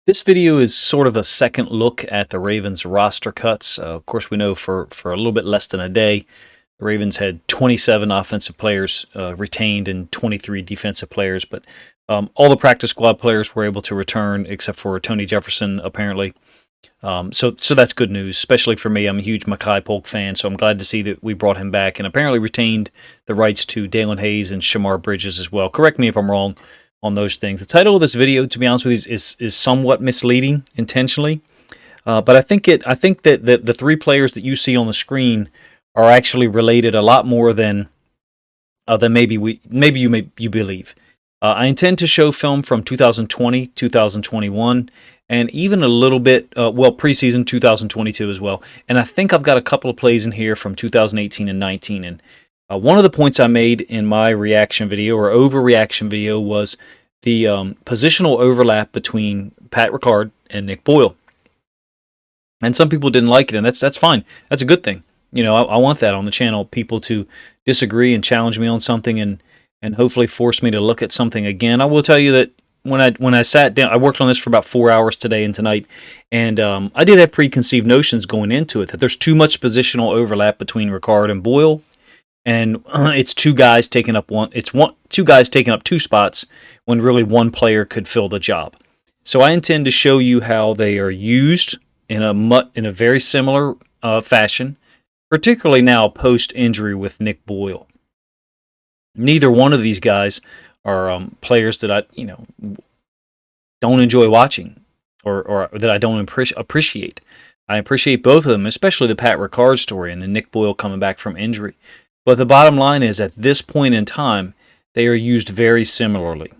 This video is sort of a second look at the Ravens roster cuts. Of course, we know for a little bit less than a day, the Ravens had 27 offensive players retained and 23 defensive players, but all the practice squad players were able to return except for Tony Jefferson, apparently. So that's good news, especially for me. I'm a huge Mekhi Polk fan, so I'm glad to see that we brought him back and apparently retained the rights to Dalen Hayes and Shamar Bridges as well. Correct me if I'm wrong on those things. The title of this video, to be honest with you, is somewhat misleading intentionally, but I think that the three players that you see on the screen are actually related a lot more than maybe you believe. I intend to show film from 2020, 2021, and even a little bit, preseason 2022 as well. And I think I've got a couple of plays in here from 2018 and 19. And one of the points I made in my reaction video or overreaction video was the positional overlap between Pat Ricard and Nick Boyle. And some people didn't like it, and that's fine. That's a good thing. You know, I want that on the channel, people to disagree and challenge me on something and hopefully force me to look at something again. I will tell you that when I sat down, I worked on this for about 4 hours today and tonight, and I did have preconceived notions going into it that there's too much positional overlap between Ricard and Boyle, and it's two guys taking up two guys taking up two spots when really one player could fill the job. So I intend to show you how they are used in a very similar fashion, particularly now post-injury with Nick Boyle. Neither one of these guys are players that I don't enjoy watching or that I don't appreciate. I appreciate both of them, especially the Pat Ricard story and the Nick Boyle coming back from injury. But the bottom line is, at this point in time, they are used very similarly.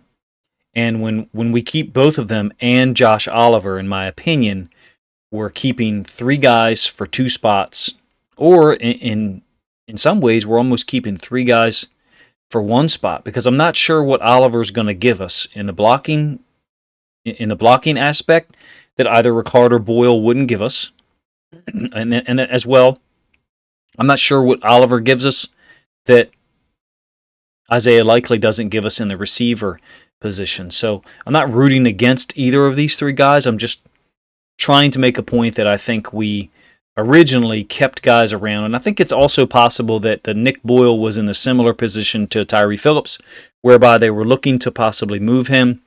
And when we keep both of them and Josh Oliver, in my opinion, we're keeping three guys for two spots, or in some ways, we're almost keeping three guys for one spot, because I'm not sure what Oliver's going to give us in the blocking aspect that either Ricard or Boyle wouldn't give us, and as well, I'm not sure what Oliver gives us that Isaiah likely doesn't give us in the receiver position. So I'm not rooting against either of these three guys. I'm just trying to make a point that I think we originally kept guys around, and I think it's also possible that the Nick Boyle was in a similar position to Tyree Phillips, whereby they were looking to possibly move him,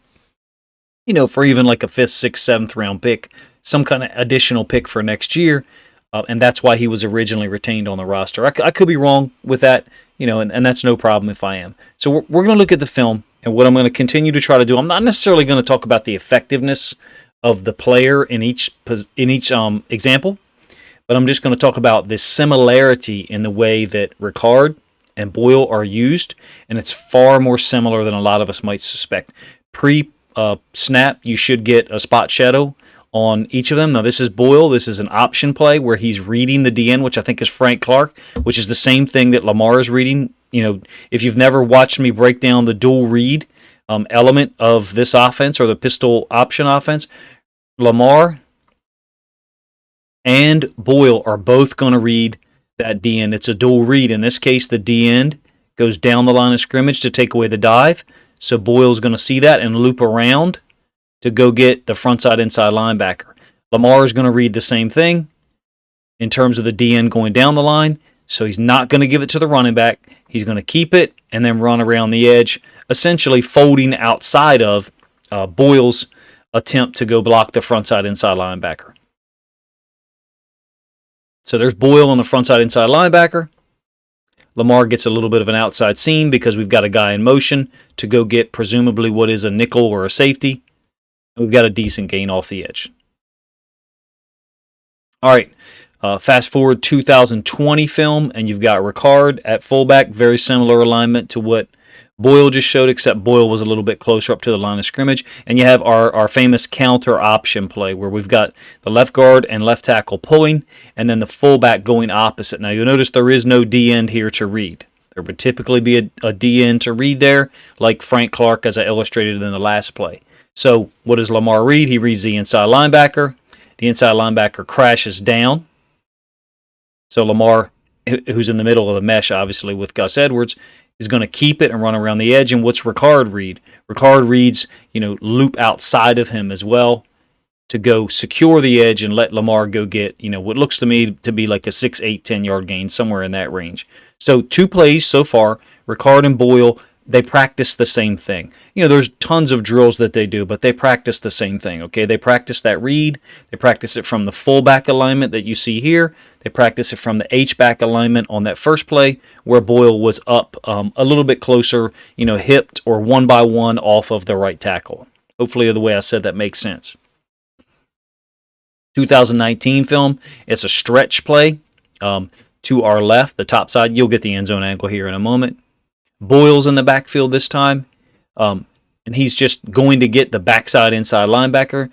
for even like a 5th, 6th, 7th round pick, some kind of additional pick for next year, and that's why he was originally retained on the roster. I could be wrong with that, and that's no problem if I am. So we're going to look at the film, and what I'm going to continue to try to do, I'm not necessarily going to talk about the effectiveness of the player in each example, but I'm just going to talk about this similarity in the way that Ricard and Boyle are used, and it's far more similar than a lot of us might suspect. Pre-snap, you should get a spot shadow on each of them. Now, this is Boyle. This is an option play where he's reading the DN, which I think is Frank Clark, which is the same thing that Lamar is reading. If you've never watched me break down the dual read element of this offense or the pistol option offense, Lamar and Boyle are both going to read that D end. It's a dual read. In this case, the D end goes down the line of scrimmage to take away the dive. So Boyle's going to see that and loop around to go get the frontside inside linebacker. Lamar is going to read the same thing in terms of the D end going down the line. So he's not going to give it to the running back. He's going to keep it and then run around the edge, essentially folding outside of Boyle's attempt to go block the frontside inside linebacker. So there's Boyle on the frontside inside linebacker. Lamar gets a little bit of an outside seam because we've got a guy in motion to go get presumably what is a nickel or a safety. And we've got a decent gain off the edge. All right, fast forward 2020 film, and you've got Ricard at fullback, very similar alignment to what Boyle just showed, except Boyle was a little bit closer up to the line of scrimmage. And you have our famous counter option play where we've got the left guard and left tackle pulling, and then the fullback going opposite. Now, you'll notice there is no D end here to read. There would typically be a D end to read there, like Frank Clark, as I illustrated in the last play. So what does Lamar read? He reads the inside linebacker. The inside linebacker crashes down. So Lamar, who's in the middle of the mesh, obviously, with Gus Edwards, is going to keep it and run around the edge. And what's Ricard read? Ricard reads, loop outside of him as well. to go secure the edge and let Lamar go get, what looks to me to be like a 6, 8, 10-yard gain, somewhere in that range. So 2 plays so far. Ricard and Boyle, they practice the same thing. There's tons of drills that they do, but they practice the same thing, okay? They practice that read. They practice it from the fullback alignment that you see here. They practice it from the H-back alignment on that first play where Boyle was up a little bit closer, hipped or 1-by-1 off of the right tackle. Hopefully the way I said that makes sense. 2019 film, it's a stretch play to our left, the top side. You'll get the end zone angle here in a moment. Boyle's in the backfield this time, and he's just going to get the backside inside linebacker.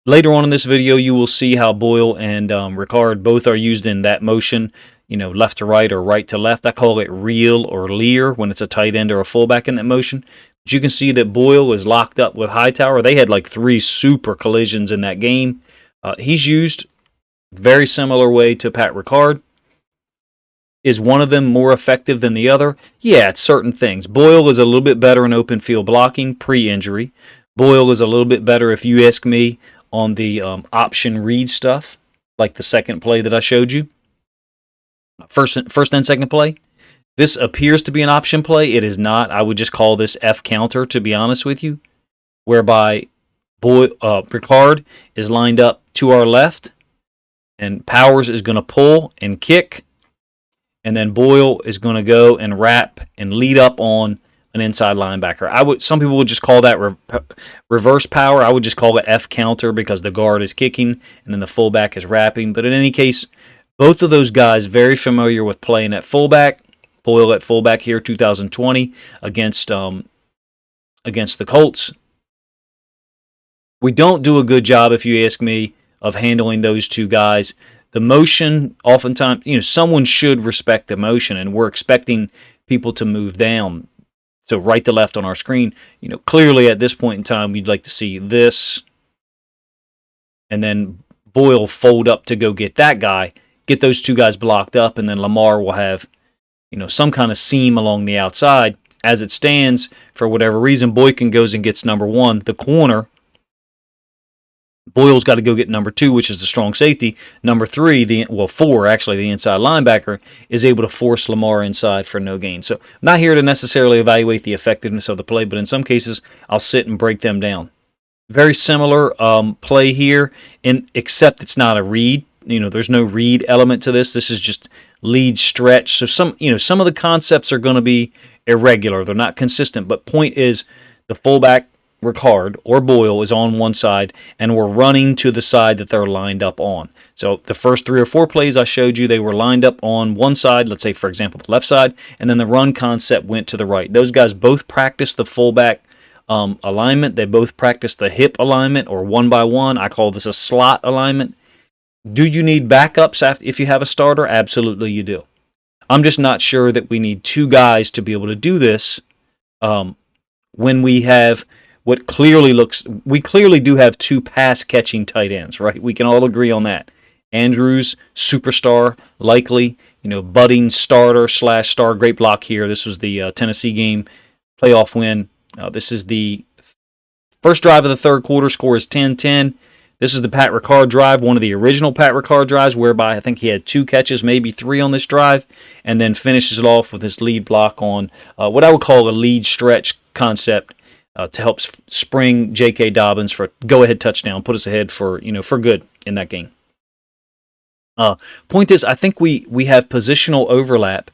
Later on in this video, you will see how Boyle and Ricard both are used in that motion, left to right or right to left. I call it reel or leer when it's a tight end or a fullback in that motion. But you can see that Boyle is locked up with Hightower. They had like 3 super collisions in that game. He's used very similar way to Pat Ricard. Is one of them more effective than the other? Yeah, it's certain things. Boyle is a little bit better in open field blocking pre-injury. Boyle is a little bit better, if you ask me, on the option read stuff, like the second play that I showed you. First and second play. This appears to be an option play. It is not. I would just call this F counter, to be honest with you, whereby Ricard is lined up to our left, and Powers is going to pull and kick, and then Boyle is going to go and wrap and lead up on an inside linebacker. Some people would just call that reverse power. I would just call it F counter because the guard is kicking and then the fullback is wrapping. But in any case, both of those guys very familiar with playing at fullback. Boyle at fullback here, 2020 against the Colts. We don't do a good job, if you ask me, of handling those 2 guys. The motion, oftentimes, someone should respect the motion, and we're expecting people to move down. So right to left on our screen, clearly at this point in time, we'd like to see this, and then Boyle fold up to go get that guy, get those 2 guys blocked up, and then Lamar will have, some kind of seam along the outside. As it stands, for whatever reason, Boykin goes and gets number 1, the corner. Boyle's got to go get number 2, which is the strong safety. Number 3, 4 actually, the inside linebacker, is able to force Lamar inside for no gain. So I'm not here to necessarily evaluate the effectiveness of the play, but in some cases, I'll sit and break them down. Very similar play here, except it's not a read. There's no read element to this. This is just lead stretch. So some of the concepts are going to be irregular. They're not consistent. But point is, the fullback, Ricard or Boyle, is on one side, and we're running to the side that they're lined up on. So the first 3 or 4 plays I showed you, they were lined up on one side, let's say, for example, the left side, and then the run concept went to the right. Those guys both practiced the fullback alignment. They both practiced the hip alignment, or 1-by-1. I call this a slot alignment. Do you need backups if you have a starter? Absolutely you do. I'm just not sure that we need 2 guys to be able to do this when we have we clearly do have 2 pass-catching tight ends, right? We can all agree on that. Andrews, superstar, likely, budding starter/star, great block here. This was the Tennessee game, playoff win. This is the first drive of the third quarter, score is 10-10. This is the Pat Ricard drive, one of the original Pat Ricard drives, whereby I think he had 2 catches, maybe 3 on this drive, and then finishes it off with this lead block on what I would call a lead stretch concept, to help spring J.K. Dobbins for a go-ahead touchdown, put us ahead for good in that game. Point is, I think we have positional overlap,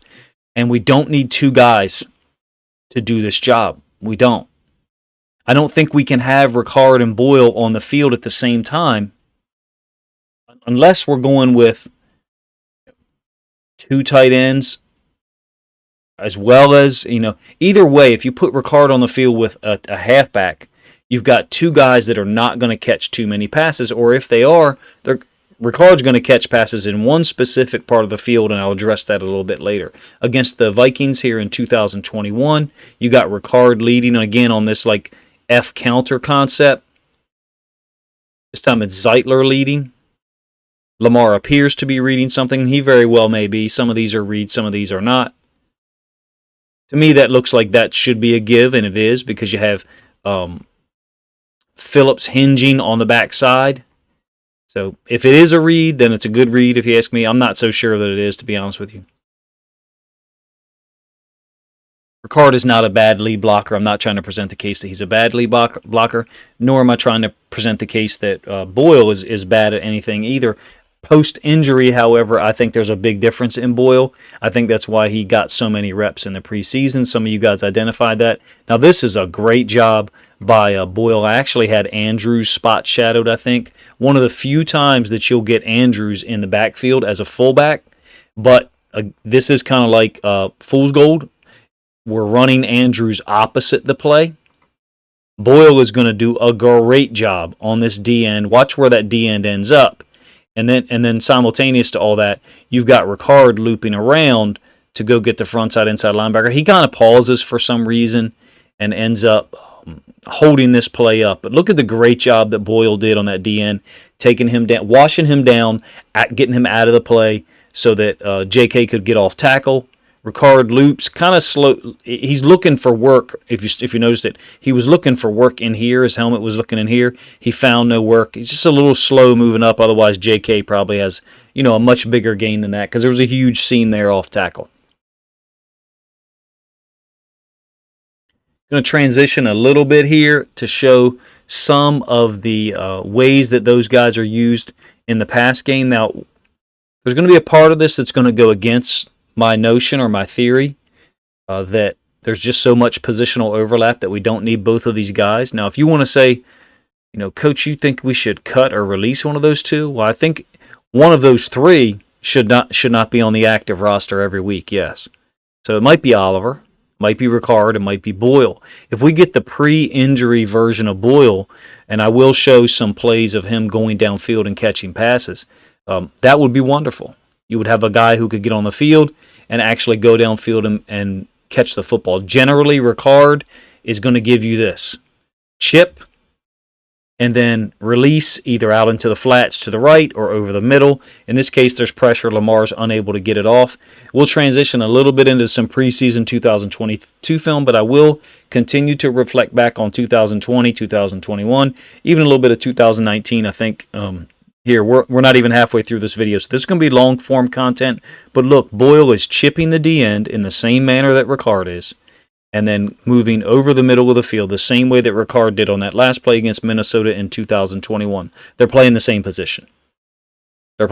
and we don't need 2 guys to do this job. We don't. I don't think we can have Ricard and Boyle on the field at the same time unless we're going with 2 tight ends, as well as, either way, if you put Ricard on the field with a halfback, you've got 2 guys that are not going to catch too many passes, or if they are, Ricard's going to catch passes in one specific part of the field, and I'll address that a little bit later. Against the Vikings here in 2021, you got Ricard leading, again, on this F counter concept. This time it's Zeitler leading. Lamar appears to be reading something. He very well may be. Some of these are reads, some of these are not. To me, that looks like that should be a give, and it is, because you have Phillips hinging on the backside. So if it is a read, then it's a good read if you ask me. I'm not so sure that it is, to be honest with you. Ricard is not a bad lead blocker. I'm not trying to present the case that he's a bad lead blocker, nor am I trying to present the case that Boyle is bad at anything either. Post-injury, however, I think there's a big difference in Boyle. I think that's why he got so many reps in the preseason. Some of you guys identified that. Now, this is a great job by Boyle. I actually had Andrews spot shadowed, I think. One of the few times that you'll get Andrews in the backfield as a fullback, but this is kind of like fool's gold. We're running Andrews opposite the play. Boyle is going to do a great job on this D end. Watch where that D end ends up. And then simultaneous to all that, you've got Ricard looping around to go get the frontside inside linebacker. He kind of pauses for some reason and ends up holding this play up. But look at the great job that Boyle did on that D end, taking him down, washing him down, getting him out of the play so that JK could get off tackle. Ricard loops, kind of slow. He's looking for work. If you noticed it, he was looking for work in here. His helmet was looking in here. He found no work. He's just a little slow moving up. Otherwise, JK probably has a much bigger gain than that because there was a huge seam there off tackle. Going to transition a little bit here to show some of the ways that those guys are used in the pass game. Now, there's going to be a part of this that's going to go against my notion or my theory that there's just so much positional overlap that we don't need both of these guys. Now, if you want to say, Coach, you think we should cut or release one of those two? Well, I think one of those three should not be on the active roster every week, yes. So it might be Oliver, might be Ricard, it might be Boyle. If we get the pre-injury version of Boyle, and I will show some plays of him going downfield and catching passes, that would be wonderful. You would have a guy who could get on the field and actually go downfield and catch the football. Generally, Ricard is going to give you this. Chip and then release either out into the flats to the right or over the middle. In this case, there's pressure. Lamar's unable to get it off. We'll transition a little bit into some preseason 2022 film, but I will continue to reflect back on 2020, 2021, even a little bit of 2019, I think. Here, we're not even halfway through this video, so this is going to be long-form content. But look, Boyle is chipping the D-end in the same manner that Ricard is, and then moving over the middle of the field the same way that Ricard did on that last play against Minnesota in 2021. They're playing the same position. Are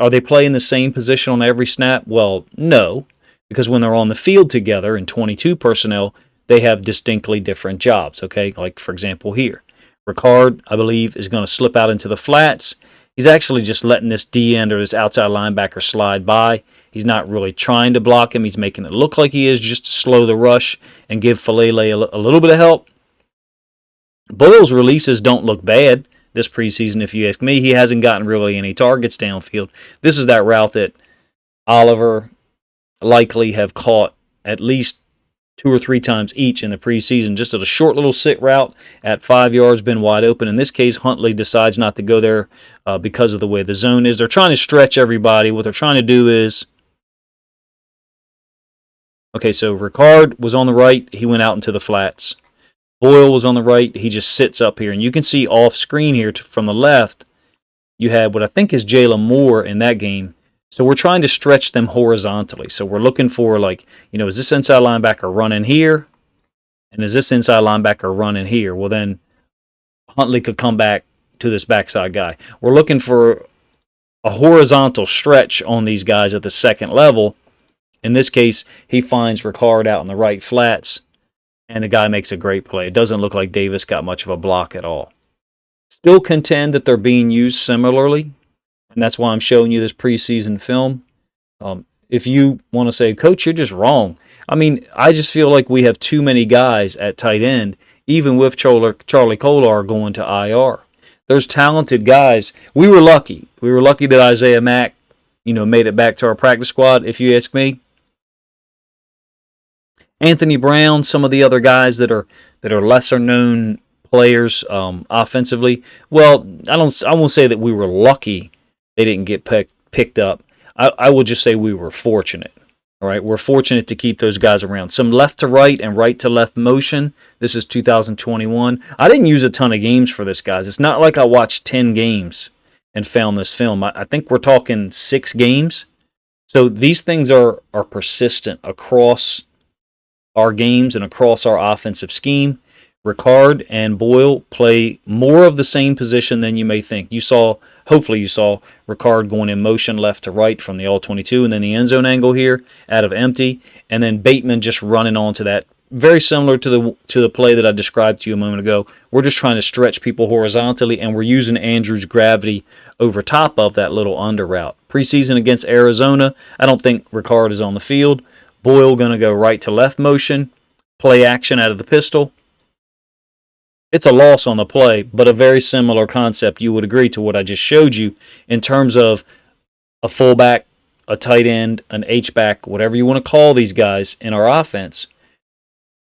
they playing the same position on every snap? Well, no, because when they're on the field together in 22 personnel, they have distinctly different jobs, okay? Like, for example, here. Ricard, I believe, is going to slip out into the flats. He's actually just letting this D-end or this outside linebacker slide by. He's not really trying to block him. He's making it look like he is just to slow the rush and give Falele a little bit of help. Boyle's releases don't look bad this preseason, if you ask me. He hasn't gotten really any targets downfield. This is that route that Oliver likely have caught at least 2 or 3 times each in the preseason, just at a short little sit route at 5 yards, been wide open. In this case, Huntley decides not to go there because of the way the zone is. They're trying to stretch everybody. What they're trying to do is, okay, so Ricard was on the right. He went out into the flats. Boyle was on the right. He just sits up here. And you can see off screen here from the left, you had what I think is Jalen Moore in that game. So we're trying to stretch them horizontally. So we're looking for, like, is this inside linebacker running here? And is this inside linebacker running here? Well, then Huntley could come back to this backside guy. We're looking for a horizontal stretch on these guys at the second level. In this case, he finds Ricard out in the right flats, and the guy makes a great play. It doesn't look like Davis got much of a block at all. Still contend that they're being used similarly. And that's why I'm showing you this preseason film. If you want to say, Coach, you're just wrong. I mean, I just feel like we have too many guys at tight end, even with Charlie Kolar going to IR. There's talented guys. We were lucky. We were lucky that Isaiah Mack, made it back to our practice squad, if you ask me. Anthony Brown, some of the other guys that are lesser known players offensively. Well, I won't say that we were lucky they didn't get picked up. I will just say we were fortunate. All right, we're fortunate to keep those guys around. Some left to right and right to left motion. This is 2021. I didn't use a ton of games for this, guys. It's not like I watched 10 games and found this film. I think we're talking 6 games. So these things are persistent across our games and across our offensive scheme. Ricard and Boyle play more of the same position than you may think. Hopefully you saw Ricard going in motion left to right from the all-22, and then the end zone angle here out of empty, and then Bateman just running onto that. Very similar to the play that I described to you a moment ago. We're just trying to stretch people horizontally, and we're using Andrews' gravity over top of that little under route. Preseason against Arizona, I don't think Ricard is on the field. Boyle going to go right to left motion, play action out of the pistol. It's a loss on the play, but a very similar concept, you would agree, to what I just showed you in terms of a fullback, a tight end, an H-back, whatever you want to call these guys in our offense,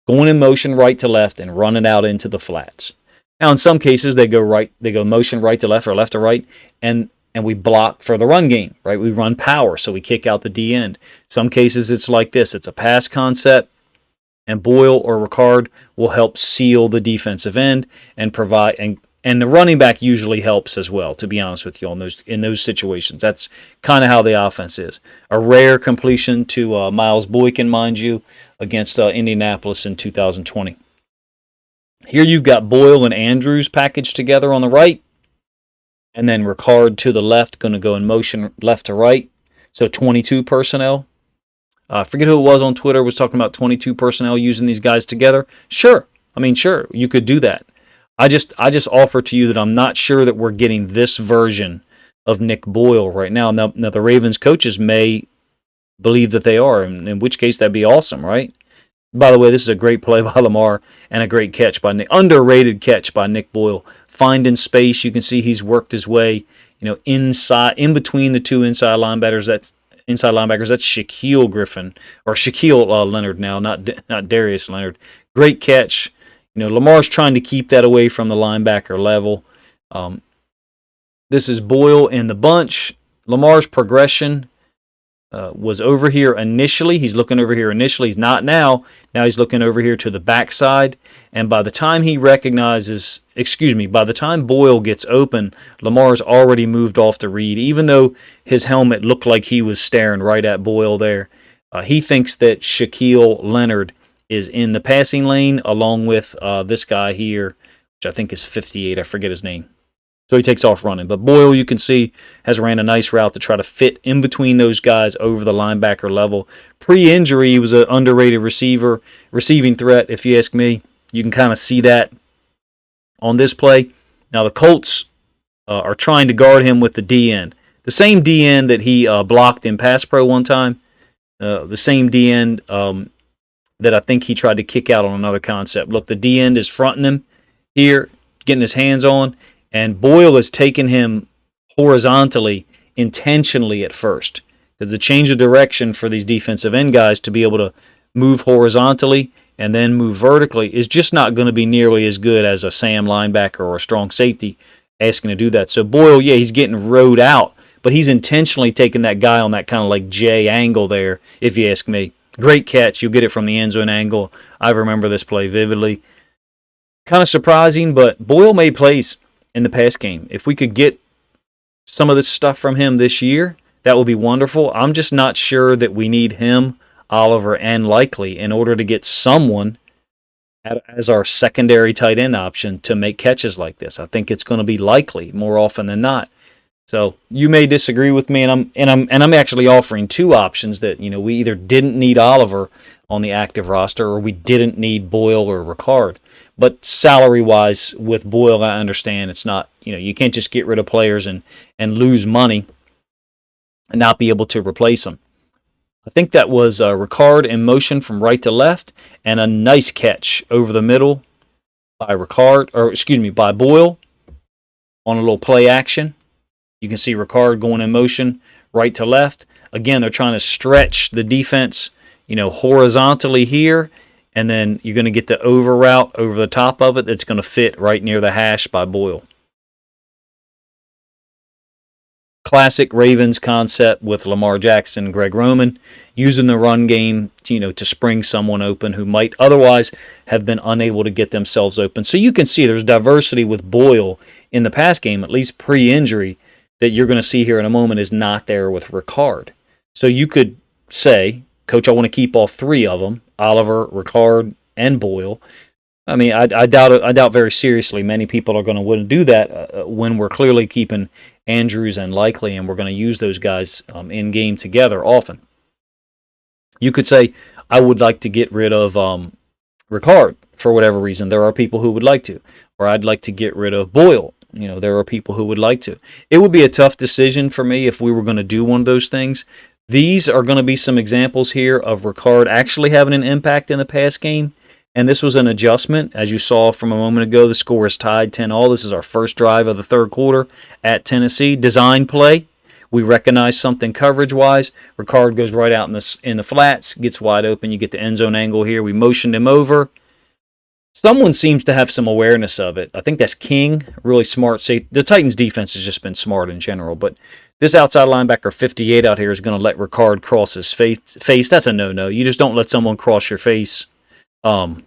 going in motion right to left and running out into the flats. Now, in some cases, they go motion right to left or left to right, and we block for the run game, right? We run power, so we kick out the D end. Some cases, it's like this. It's a pass concept, and Boyle or Ricard will help seal the defensive end and provide, and the running back usually helps as well, to be honest with you, in those situations. That's kind of how the offense is. A rare completion to Miles Boykin, mind you, against Indianapolis in 2020. Here you've got Boyle and Andrews packaged together on the right, and then Ricard to the left, going to go in motion left to right. So 22 personnel. I forget who it was on Twitter was talking about 22 personnel using these guys together. Sure. Sure, you could do that. I just offer to you that I'm not sure that we're getting this version of Nick Boyle right now. Now the Ravens coaches may believe that they are, in which case that'd be awesome, right? By the way, this is a great play by Lamar and a great catch by Nick. Underrated catch by Nick Boyle. Finding space, you can see he's worked his way, inside, in between the two inside linebackers. That's Shaquille Griffin or Shaquille Leonard now, not Darius Leonard. Great catch. Lamar's trying to keep that away from the linebacker level. This is Boyle in the bunch. Lamar's progression was over here initially. He's looking over here initially. He's not now. Now he's looking over here to the backside. And by the time by the time Boyle gets open, Lamar's already moved off the read, even though his helmet looked like he was staring right at Boyle there. He thinks that Shaquille Leonard is in the passing lane along with this guy here, which I think is 58. I forget his name. So he takes off running. But Boyle, you can see, has ran a nice route to try to fit in between those guys over the linebacker level. Pre-injury, he was an underrated receiving threat, if you ask me. You can kind of see that on this play. Now the Colts are trying to guard him with the D-end. The same D-end that he blocked in pass pro one time. The same D-end that I think he tried to kick out on another concept. Look, the D-end is fronting him here, getting his hands on. And Boyle has taken him horizontally intentionally at first. Because the change of direction for these defensive end guys to be able to move horizontally and then move vertically is just not going to be nearly as good as a Sam linebacker or a strong safety asking to do that. So Boyle, yeah, he's getting rode out, but he's intentionally taking that guy on that kind of like J angle there, if you ask me. Great catch. You'll get it from the end zone angle. I remember this play vividly. Kind of surprising, but Boyle made plays in the pass game. If we could get some of this stuff from him this year, that would be wonderful. I'm just not sure that we need him, Oliver, and Likely in order to get someone as our secondary tight end option to make catches like this. I think it's going to be Likely more often than not. So you may disagree with me, and I'm actually offering two options that we either didn't need Oliver on the active roster or we didn't need Boyle or Ricard. But salary-wise, with Boyle, I understand it's not, you can't just get rid of players and lose money and not be able to replace them. I think that was Ricard in motion from right to left and a nice catch over the middle by by Boyle on a little play action. You can see Ricard going in motion right to left. Again, they're trying to stretch the defense, horizontally here. And then you're going to get the over route over the top of it that's going to fit right near the hash by Boyle. Classic Ravens concept with Lamar Jackson and Greg Roman using the run game, to spring someone open who might otherwise have been unable to get themselves open. So you can see there's diversity with Boyle in the pass game, at least pre-injury, that you're going to see here in a moment is not there with Ricard. So you could say, Coach, I want to keep all three of them, Oliver, Ricard, and Boyle. I mean, I doubt very seriously many people are going to want to do that when we're clearly keeping Andrews and Likely, and we're going to use those guys in game together often. You could say, I would like to get rid of Ricard for whatever reason. There are people who would like to. Or I'd like to get rid of Boyle. There are people who would like to. It would be a tough decision for me if we were going to do one of those things. These are going to be some examples here of Ricard actually having an impact in the pass game. And this was an adjustment. As you saw from a moment ago, the score is tied 10-all. This is our first drive of the third quarter at Tennessee. Design play. We recognize something coverage-wise. Ricard goes right out in the flats, gets wide open. You get the end zone angle here. We motioned him over. Someone seems to have some awareness of it. I think that's King, really smart. The Titans' defense has just been smart in general, but this outside linebacker 58 out here is going to let Ricard cross his face. That's a no-no. You just don't let someone cross your face and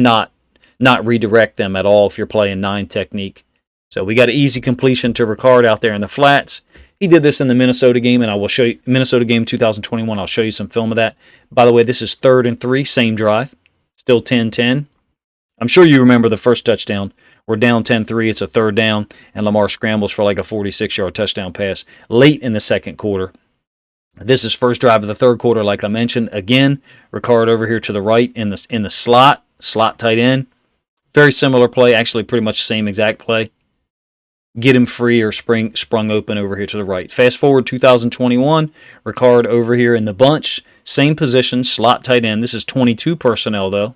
not redirect them at all if you're playing 9 technique. So we got an easy completion to Ricard out there in the flats. He did this in the Minnesota game, and I will show you Minnesota game 2021. I'll show you some film of that. By the way, this is 3rd and 3, same drive, still 10-10. I'm sure you remember the first touchdown. We're down 10-3. It's a 3rd down, and Lamar scrambles for like a 46-yard touchdown pass late in the second quarter. This is first drive of the third quarter, like I mentioned. Again, Ricard over here to the right in the slot tight end. Very similar play, actually pretty much the same exact play. Get him free or sprung open over here to the right. Fast forward 2021, Ricard over here in the bunch. Same position, slot tight end. This is 22 personnel, though.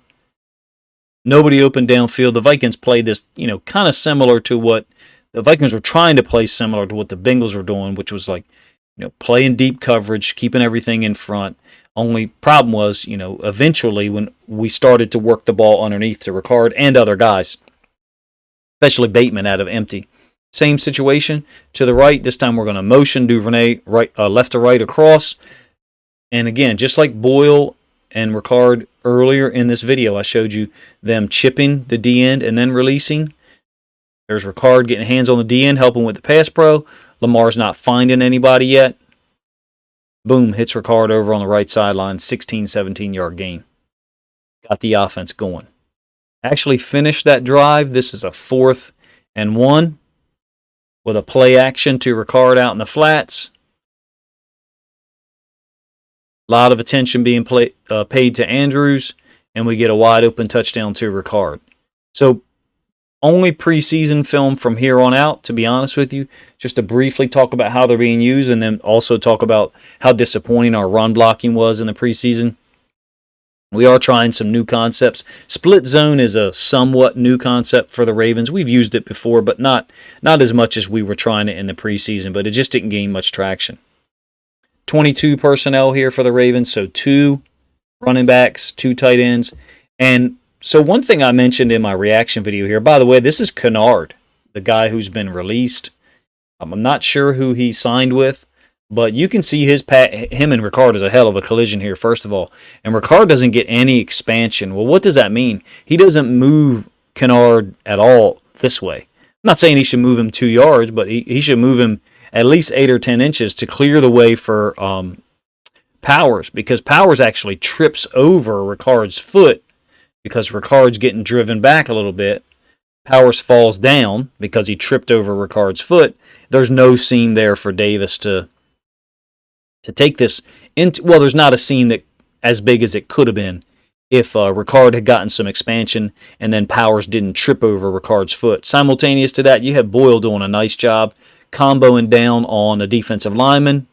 Nobody open downfield. The Vikings played this, kind of similar to what the Vikings were trying to play, similar to what the Bengals were doing, which was like, playing deep coverage, keeping everything in front. Only problem was, eventually when we started to work the ball underneath to Ricard and other guys, especially Bateman out of empty. Same situation to the right. This time we're going to motion Duvernay left to right across. And again, just like Boyle and Ricard earlier in this video, I showed you them chipping the D end and then releasing. There's Ricard getting hands on the D end, helping with the pass pro. Lamar's not finding anybody yet. Boom, hits Ricard over on the right sideline, 16, 17-yard gain. Got the offense going. Actually finished that drive. This is a 4th and 1 with a play action to Ricard out in the flats. A lot of attention being paid to Andrews, and we get a wide open touchdown to Ricard. So only preseason film from here on out, to be honest with you, just to briefly talk about how they're being used and then also talk about how disappointing our run blocking was in the preseason. We are trying some new concepts. Split zone is a somewhat new concept for the Ravens. We've used it before, but not as much as we were trying it in the preseason, but it just didn't gain much traction. 22 personnel here for the Ravens, so 2 running backs, 2 tight ends. And so one thing I mentioned in my reaction video here, by the way, this is Kennard, the guy who's been released. I'm not sure who he signed with, but you can see him and Ricard is a hell of a collision here, first of all. And Ricard doesn't get any expansion. Well, what does that mean? He doesn't move Kennard at all this way. I'm not saying he should move him 2 yards, but he should move him at least 8 or 10 inches to clear the way for Powers, because Powers actually trips over Ricard's foot because Ricard's getting driven back a little bit. Powers falls down because he tripped over Ricard's foot. There's no seam there for Davis to take this into. Well, there's not a seam that as big as it could have been if Ricard had gotten some expansion and then Powers didn't trip over Ricard's foot. Simultaneous to that, you have Boyle doing a nice job comboing down on a defensive lineman,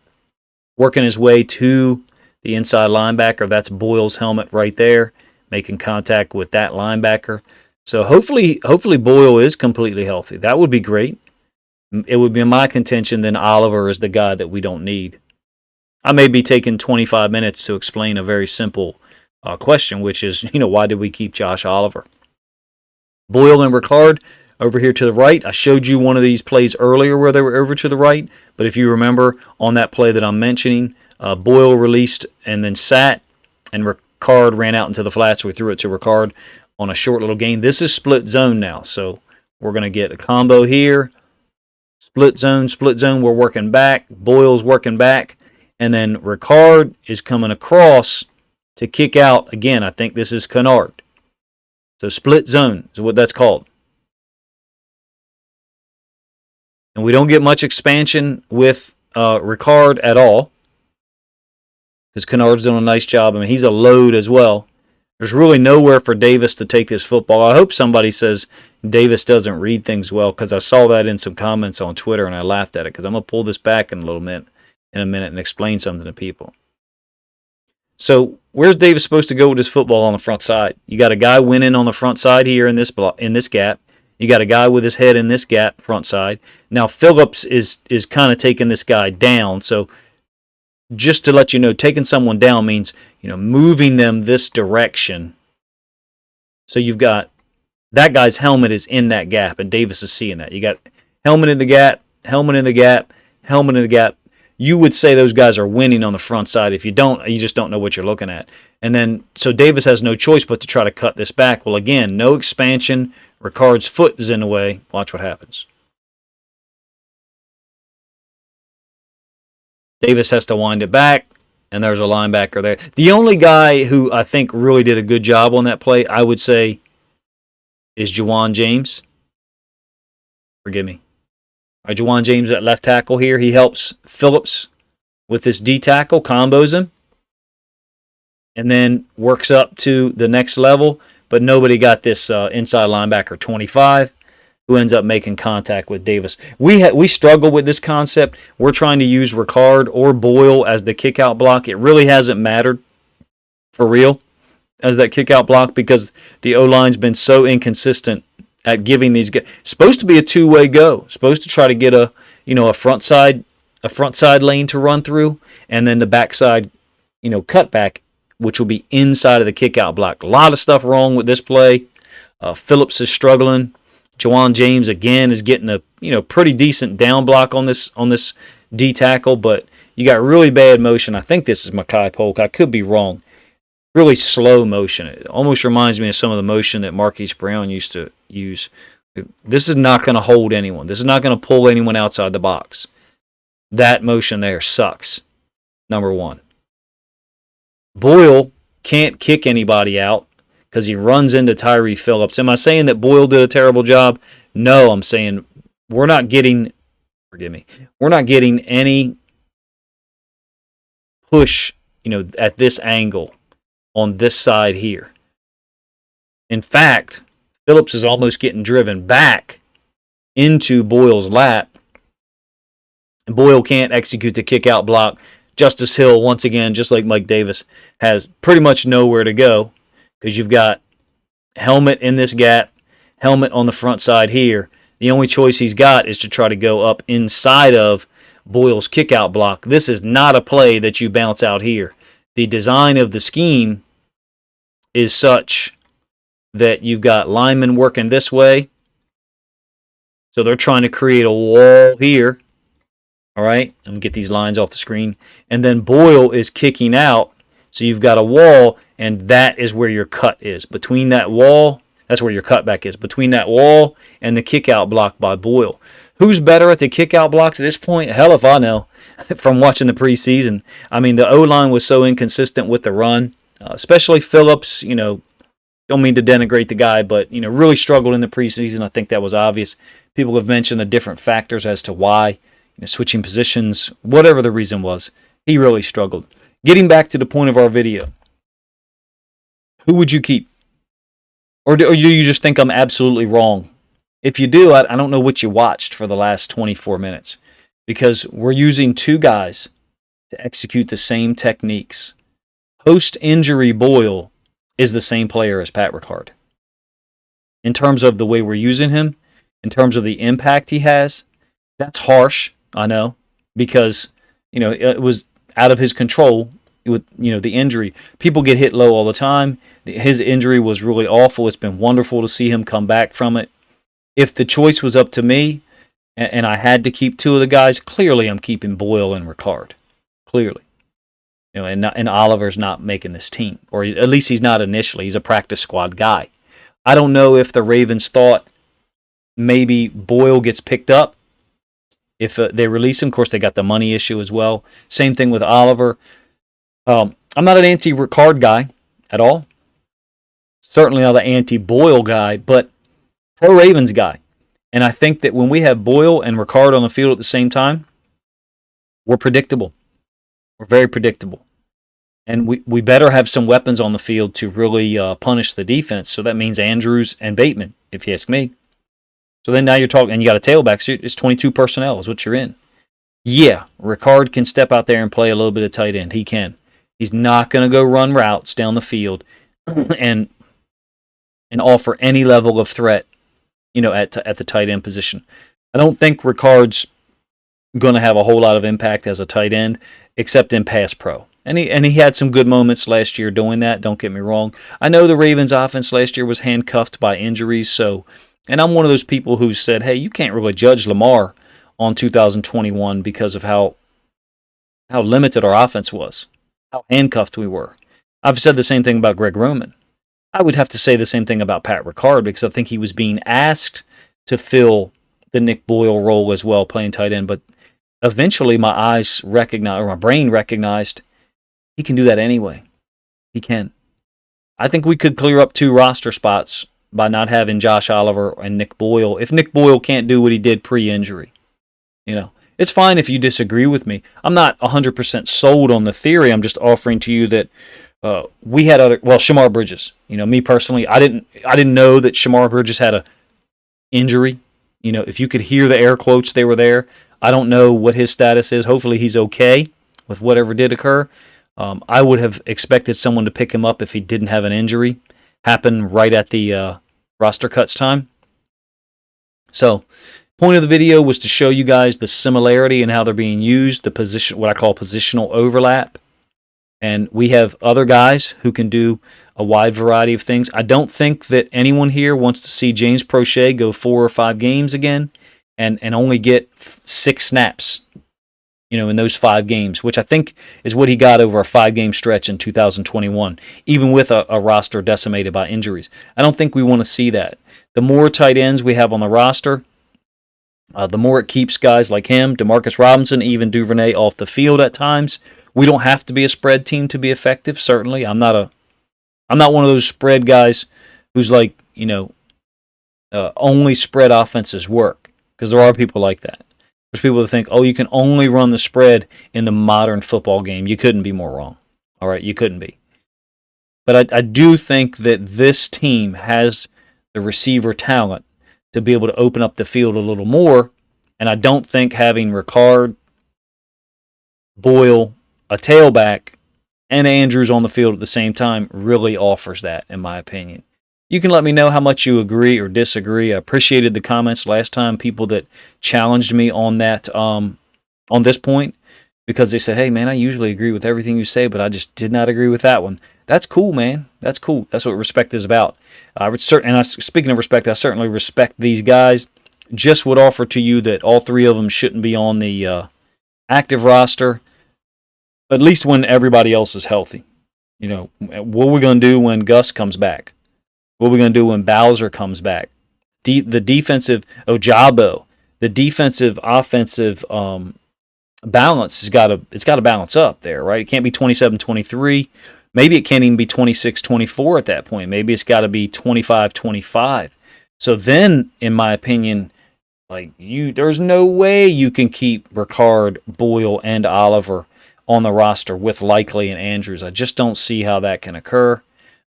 working his way to the inside linebacker. That's Boyle's helmet right there, making contact with that linebacker. So hopefully Boyle is completely healthy. That would be great. It would be my contention then Oliver is the guy that we don't need. I may be taking 25 minutes to explain a very simple question, which is, why did we keep Josh Oliver? Boyle and Ricard over here to the right. I showed you one of these plays earlier where they were over to the right, but if you remember on that play that I'm mentioning, Boyle released and then sat, and Ricard ran out into the flats. We threw it to Ricard on a short little gain. This is split zone now, so we're going to get a combo here. Split zone, we're working back. Boyle's working back, and then Ricard is coming across to kick out. Again, I think this is Kennard. So split zone is what that's called. And we don't get much expansion with Ricard at all, because Kennard's doing a nice job. I mean, he's a load as well. There's really nowhere for Davis to take this football. I hope somebody says Davis doesn't read things well, because I saw that in some comments on Twitter and I laughed at it, because I'm going to pull this back in a minute and explain something to people. So where's Davis supposed to go with his football on the front side? You got a guy winning on the front side here in this gap. You got a guy with his head in this gap front side. Now Phillips is kind of taking this guy down. So just to let you know, taking someone down means, moving them this direction. So you've got that guy's helmet is in that gap, and Davis is seeing that. You got helmet in the gap, helmet in the gap, helmet in the gap. You would say those guys are winning on the front side. If you don't, you just don't know what you're looking at. And then, so Davis has no choice but to try to cut this back. Well, again, no expansion. Ricard's foot is in the way. Watch what happens. Davis has to wind it back, and there's a linebacker there. The only guy who I think really did a good job on that play, I would say, is Juwan James. Forgive me. All right, Juwan James at left tackle here. He helps Phillips with this D tackle, combos him, and then works up to the next level. But nobody got this inside linebacker 25, who ends up making contact with Davis. We struggle with this concept. We're trying to use Ricard or Boyle as the kick-out block. It really hasn't mattered for real as that kick-out block, because the O-line's been so inconsistent at giving these guys. Supposed to be a two-way go. Supposed to try to get a front side lane to run through, and then the backside cutback, which will be inside of the kick-out block. A lot of stuff wrong with this play. Phillips is struggling. Juwan James again is getting a pretty decent down block on this D tackle, but you got really bad motion. I think this is Makai Polk. I could be wrong. Really slow motion. It almost reminds me of some of the motion that Marquise Brown used to use. This is not going to hold anyone. This is not going to pull anyone outside the box. That motion there sucks. Number one. Boyle can't kick anybody out because he runs into Tyree Phillips. Am I saying that Boyle did a terrible job? No, I'm saying we're not getting any push, at this angle on this side here. In fact, Phillips is almost getting driven back into Boyle's lap, and Boyle can't execute the kick-out block. Justice Hill, once again, just like Mike Davis, has pretty much nowhere to go, because you've got helmet in this gap, helmet on the front side here. The only choice he's got is to try to go up inside of Boyle's kick-out block. This is not a play that you bounce out here. The design of the scheme is such that you've got linemen working this way. So they're trying to create a wall here. All right, let me get these lines off the screen. And then Boyle is kicking out. So you've got a wall, and that is where your cut is. Between that wall, that's where your cutback is. Between that wall and the kick-out block by Boyle. Who's better at the kick-out blocks at this point? Hell if I know from watching the preseason. I mean, the O-line was so inconsistent with the run, especially Phillips. Don't mean to denigrate the guy, but, really struggled in the preseason. I think that was obvious. People have mentioned the different factors as to why. Switching positions, whatever the reason was, he really struggled. Getting back to the point of our video, who would you keep? Or do you just think I'm absolutely wrong? If you do, I don't know what you watched for the last 24 minutes, because we're using two guys to execute the same techniques. Post-injury Boyle is the same player as Pat Ricard. In terms of the way we're using him, in terms of the impact he has, that's harsh. I know, because, it was out of his control with, the injury. People get hit low all the time. His injury was really awful. It's been wonderful to see him come back from it. If the choice was up to me and I had to keep two of the guys, clearly I'm keeping Boyle and Ricard. Clearly. And Oliver's not making this team, or at least he's not initially. He's a practice squad guy. I don't know if the Ravens thought maybe Boyle gets picked up if they release him. Of course, they got the money issue as well. Same thing with Oliver. I'm not an anti-Ricard guy at all. Certainly not an anti-Boyle guy, but pro-Ravens guy. And I think that when we have Boyle and Ricard on the field at the same time, we're predictable. We're very predictable. And we better have some weapons on the field to really punish the defense. So that means Andrews and Bateman, if you ask me. So then now you're talking, and you got a tailback, so it's 22 personnel is what you're in. Yeah, Ricard can step out there and play a little bit of tight end. He can. He's not going to go run routes down the field and offer any level of threat, at the tight end position. I don't think Ricard's going to have a whole lot of impact as a tight end, except in pass pro. And he had some good moments last year doing that, don't get me wrong. I know the Ravens offense last year was handcuffed by injuries, and I'm one of those people who said, hey, you can't really judge Lamar on 2021 because of how limited our offense was, how handcuffed we were. I've said the same thing about Greg Roman. I would have to say the same thing about Pat Ricard because I think he was being asked to fill the Nick Boyle role as well, playing tight end. But eventually my brain recognized he can do that anyway. He can. I think we could clear up 2 roster spots by not having Josh Oliver and Nick Boyle. If Nick Boyle can't do what he did pre-injury, it's fine if you disagree with me. I'm not 100% sold on the theory. I'm just offering to you that we had Shamar Bridges. Me personally, I didn't know that Shamar Bridges had a injury. If you could hear the air quotes, they were there. I don't know what his status is. Hopefully he's okay with whatever did occur. I would have expected someone to pick him up if he didn't have an injury happen right at the roster cuts time. So, point of the video was to show you guys the similarity and how they're being used, the position, what I call positional overlap. And we have other guys who can do a wide variety of things. I don't think that anyone here wants to see James Prochet go 4 or 5 games again and only get 6 snaps, in those 5 games, which I think is what he got over a 5-game stretch in 2021, even with a roster decimated by injuries. I don't think we want to see that. The more tight ends we have on the roster, the more it keeps guys like him, Demarcus Robinson, even Duvernay off the field at times. We don't have to be a spread team to be effective, certainly. I'm not one of those spread guys who's like, only spread offenses work, because there are people like that. There's people that think, you can only run the spread in the modern football game. You couldn't be more wrong. All right, you couldn't be. But I do think that this team has the receiver talent to be able to open up the field a little more, and I don't think having Ricard, Boyle, a tailback, and Andrews on the field at the same time really offers that, in my opinion. You can let me know how much you agree or disagree. I appreciated the comments last time, people that challenged me on that, on this point, because they said, hey, man, I usually agree with everything you say, but I just did not agree with that one. That's cool, man. That's cool. That's what respect is about. Speaking of respect, I certainly respect these guys. Just would offer to you that all 3 of them shouldn't be on the active roster, at least when everybody else is healthy. What are we going to do when Gus comes back? What are we going to do when Bowser comes back? The defensive Ojabo, the defensive offensive balance it's got to balance up there, right? It can't be 27-23. Maybe it can't even be 26-24 at that point. Maybe it's got to be 25-25. So then, in my opinion, there's no way you can keep Ricard, Boyle, and Oliver on the roster with Likely and Andrews. I just don't see how that can occur.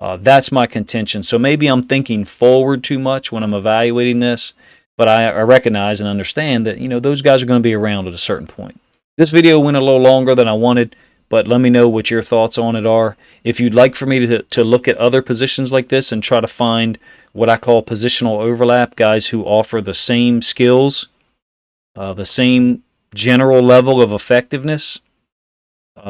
That's my contention. So maybe I'm thinking forward too much when I'm evaluating this, but I recognize and understand that, those guys are going to be around at a certain point. This video went a little longer than I wanted, but let me know what your thoughts on it are. If you'd like for me to look at other positions like this and try to find what I call positional overlap, guys who offer the same skills, the same general level of effectiveness,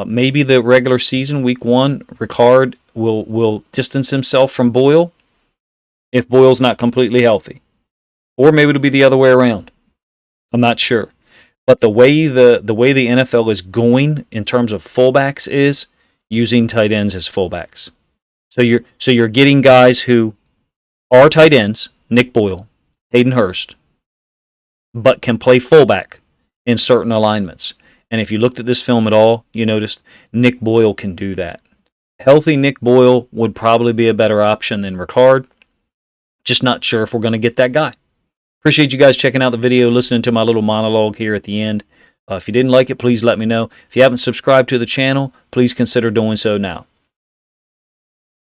maybe the regular season, week 1, Ricard will distance himself from Boyle if Boyle's not completely healthy. or maybe it'll be the other way around. I'm not sure. But the way the NFL is going in terms of fullbacks is using tight ends as fullbacks. So you're getting guys who are tight ends, Nick Boyle, Hayden Hurst, but can play fullback in certain alignments. And if you looked at this film at all, you noticed Nick Boyle can do that. Healthy Nick Boyle would probably be a better option than Ricard. Just not sure if we're going to get that guy. Appreciate you guys checking out the video, listening to my little monologue here at the end. If you didn't like it, please let me know. If you haven't subscribed to the channel, please consider doing so now.